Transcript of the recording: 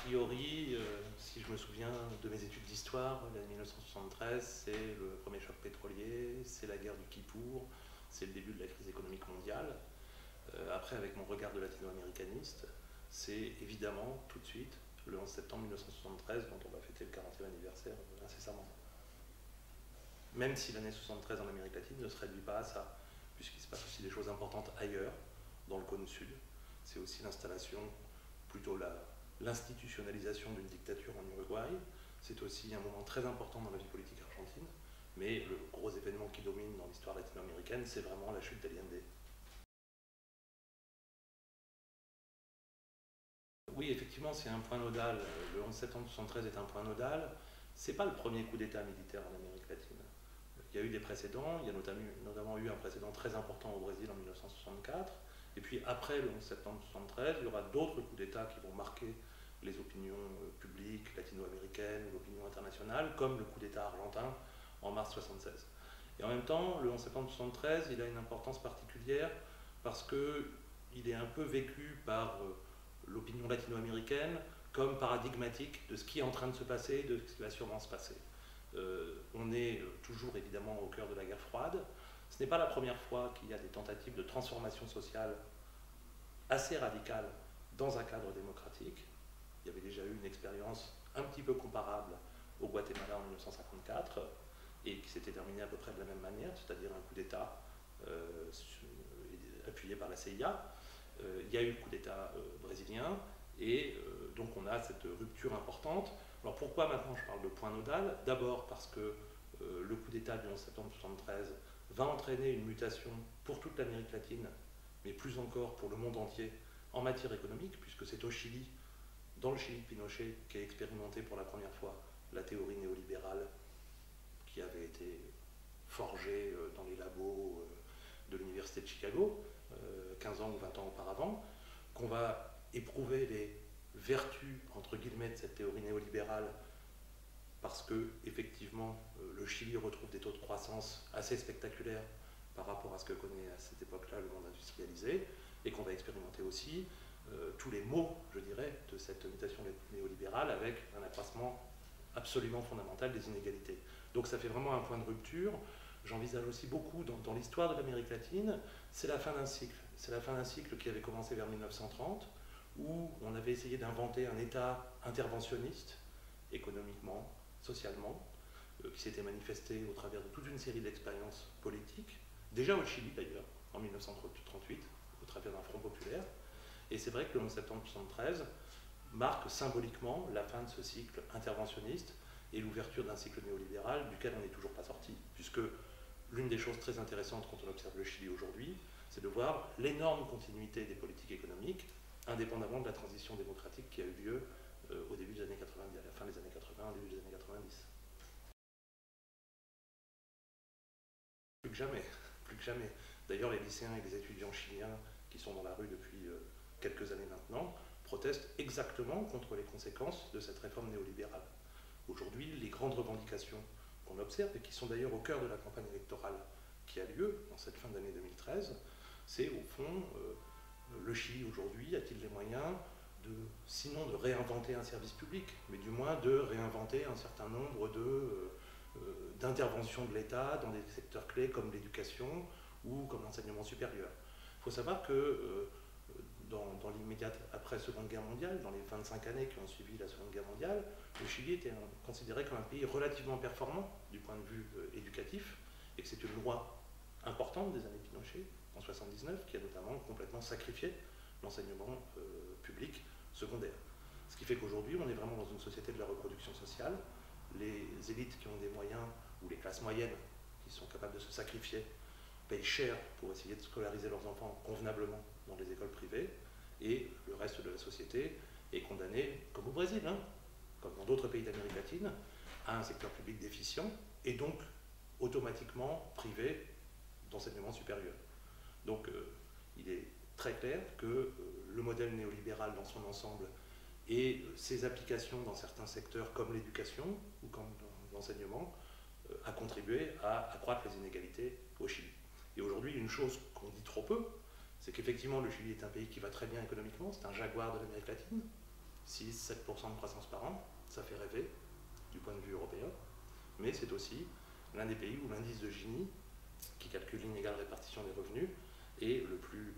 priori, si je me souviens de mes études d'histoire, l'année 1973, c'est le premier choc pétrolier, c'est la guerre du Kippour, c'est le début de la crise économique mondiale. Après, avec mon regard de latino-américaniste, c'est évidemment tout de suite le 11 septembre 1973 dont on va fêter le 40e anniversaire incessamment. Même si l'année 73 en Amérique latine ne se réduit pas à ça, puisqu'il se passe aussi des choses importantes ailleurs, dans le cône sud. C'est aussi l'installation, plutôt l'institutionnalisation d'une dictature en Uruguay. C'est aussi un moment très important dans la vie politique argentine. Mais le gros événement qui domine dans l'histoire latino-américaine, c'est vraiment la chute d'Allende. Oui, effectivement, c'est un point nodal. Le 11 septembre 1973 est un point nodal. Ce n'est pas le premier coup d'État militaire en Amérique latine. Il y a eu des précédents, il y a notamment eu un précédent très important au Brésil en 1964. Et puis après le 11 septembre 1973, il y aura d'autres coups d'État qui vont marquer les opinions publiques latino-américaines, l'opinion internationale, comme le coup d'État argentin en mars 1976. Et en même temps, le 11 septembre 1973, il a une importance particulière parce qu'il est un peu vécu par l'opinion latino-américaine comme paradigmatique de ce qui est en train de se passer et de ce qui va sûrement se passer. On est toujours évidemment au cœur de la guerre froide. Ce n'est pas la première fois qu'il y a des tentatives de transformation sociale assez radicales dans un cadre démocratique. Il y avait déjà eu une expérience un petit peu comparable au Guatemala en 1954 et qui s'était terminée à peu près de la même manière, c'est-à-dire un coup d'État appuyé par la CIA. Il y a eu le coup d'État brésilien et donc on a cette rupture importante. Alors pourquoi maintenant je parle de point nodal? D'abord parce que le coup d'État du 11 septembre 1973 va entraîner une mutation pour toute l'Amérique latine, mais plus encore pour le monde entier en matière économique, puisque c'est au Chili, dans le Chili de Pinochet, qu'est expérimenté pour la première fois la théorie néolibérale qui avait été forgée dans les labos de l'université de Chicago, 15 ans ou 20 ans auparavant, qu'on va éprouver les vertus, entre guillemets, de cette théorie néolibérale parce que, effectivement, le Chili retrouve des taux de croissance assez spectaculaires par rapport à ce que connaît à cette époque-là le monde industrialisé, et qu'on va expérimenter aussi tous les maux, je dirais, de cette mutation néolibérale avec un accroissement absolument fondamental des inégalités. Donc ça fait vraiment un point de rupture. J'envisage aussi beaucoup dans l'histoire de l'Amérique latine, c'est la fin d'un cycle. C'est la fin d'un cycle qui avait commencé vers 1930, où on avait essayé d'inventer un État interventionniste, économiquement, socialement, qui s'était manifesté au travers de toute une série d'expériences politiques, déjà au Chili d'ailleurs, en 1938, au travers d'un front populaire. Et c'est vrai que le 11 septembre 1973 marque symboliquement la fin de ce cycle interventionniste et l'ouverture d'un cycle néolibéral duquel on n'est toujours pas sorti, puisque l'une des choses très intéressantes quand on observe le Chili aujourd'hui, c'est de voir l'énorme continuité des politiques économiques, indépendamment de la transition démocratique qui a eu lieu au début des années 90, à la fin des années 80, au début des années 90. Plus que jamais, plus que jamais. D'ailleurs, les lycéens et les étudiants chiliens qui sont dans la rue depuis quelques années maintenant protestent exactement contre les conséquences de cette réforme néolibérale. Aujourd'hui, les grandes revendications qu'on observe, et qui sont d'ailleurs au cœur de la campagne électorale qui a lieu en cette fin d'année 2013, c'est au fond, le Chili aujourd'hui a-t-il les moyens sinon de réinventer un service public, mais du moins de réinventer un certain nombre d'interventions de l'État dans des secteurs clés comme l'éducation ou comme l'enseignement supérieur. Il faut savoir que dans l'immédiate après Seconde Guerre mondiale, dans les 25 années qui ont suivi la Seconde Guerre mondiale, le Chili était considéré comme un pays relativement performant du point de vue éducatif, et que c'est une loi importante des années Pinochet, en 1979, qui a notamment complètement sacrifié l'enseignement public secondaire. Ce qui fait qu'aujourd'hui, on est vraiment dans une société de la reproduction sociale. Les élites qui ont des moyens, ou les classes moyennes qui sont capables de se sacrifier, payent cher pour essayer de scolariser leurs enfants convenablement dans les écoles privées, et le reste de la société est condamné, comme au Brésil, comme dans d'autres pays d'Amérique latine, à un secteur public déficient, et donc automatiquement privé d'enseignement supérieur. Donc il est très clair que le modèle néolibéral dans son ensemble et ses applications dans certains secteurs comme l'éducation ou comme l'enseignement a contribué à accroître les inégalités au Chili. Et aujourd'hui, une chose qu'on dit trop peu, c'est qu'effectivement le Chili est un pays qui va très bien économiquement, c'est un jaguar de l'Amérique latine, 6-7% de croissance par an, ça fait rêver du point de vue européen, mais c'est aussi l'un des pays où l'indice de Gini, qui calcule l'inégale répartition des revenus, est le plus